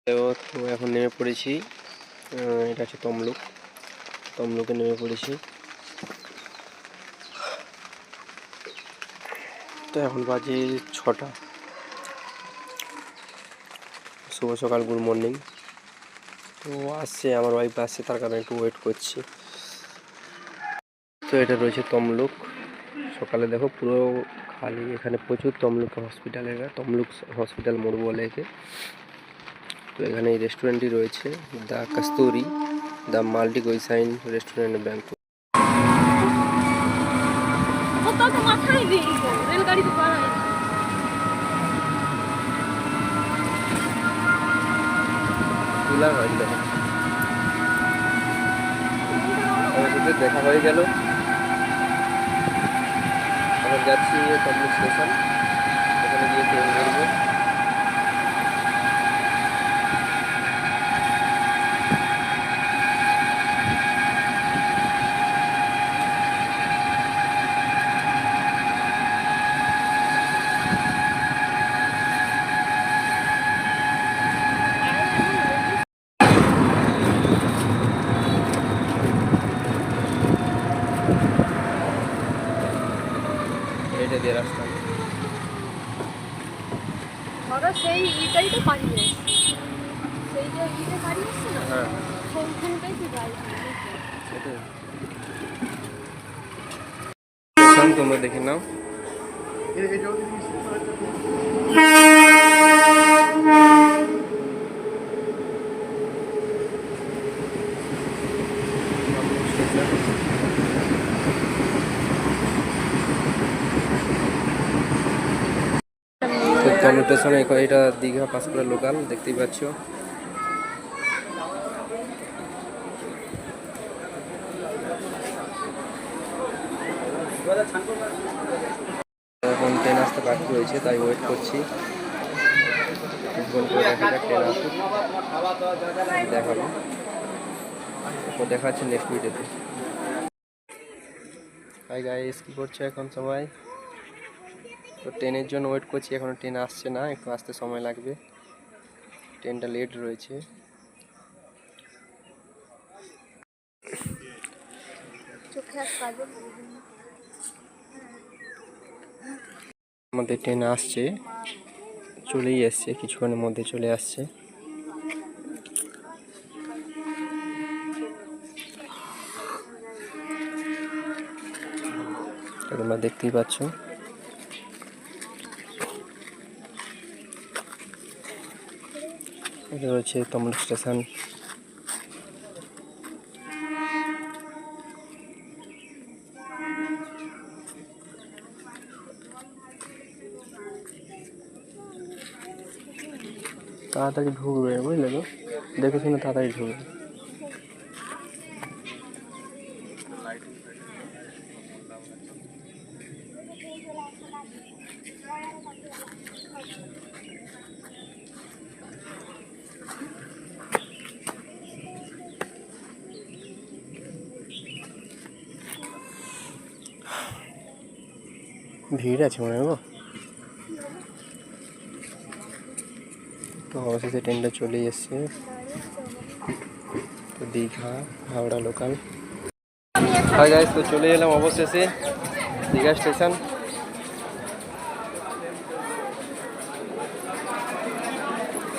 তো এখন নেমে পড়েছি। এটা হচ্ছে তমলুকে নেমে পড়েছি। তো এখন বাজে 6টা। শুভ সকাল, গুড মর্নিং। তো আসছে, আমার ওয়াইফ আসছে, তার কারণে একটু ওয়েট করছি। তো এটা রয়েছে তমলুক। সকালে দেখো পুরো খালি, এখানে প্রচুর তমলুক হসপিটাল মোড় বলে একে। তো এখানে এই রেস্টুরেন্টটি রয়েছে, the Kasturi, the multi cuisine restaurant Bangkok. দেখা হয়ে গেল। এখন যাচ্ছি তমলুক স্টেশন, ওখানে গিয়ে ট্রেন ধরবো। এটা দিয়ে রাস্তা সেই ইটাই তো পাঠিয়ে সেই যে ইটা পাঠিয়েছে না, হ্যাঁ সেইখানটাই তো যাই। স্টেশন তোমরা দেখে নাও। তমলুক স্টেশনে এটা দীঘা পাঁশকুড়া লোকাল, দেখতেই পাচ্ছ। এখন ট্রেন আসতে বাকি রয়েছে, তাই ওয়েট করছি। দেখাবো, দেখা যাচ্ছে নেক্সট ভিডিওতে। হাই গাইস, কি করছো এখন সবাই? তো ট্রেনের জন্য ওয়েট করছি, এখনো ট্রেন আসছে না, একটু আসতে সময় লাগবে, ট্রেনটা লেট রয়েছে। আমাদের ট্রেন আসছে, চলেই আসছে, কিছুক্ষণের মধ্যে চলে আসছে। তোমরা দেখতেই পাচ্ছ। এটা রয়েছে তমলুক স্টেশন। তাড়াতাড়ি ঢুকবে, বুঝলে তো, দেখে শুনে তাড়াতাড়ি ঢুকবে। ভিড় আছে মনে হয়। তো অবশেষে ট্রেনটা চলে এসছে, তো Digha Howrah local. Hi guys, তো চলে এলাম অবশেষে দীঘা স্টেশন।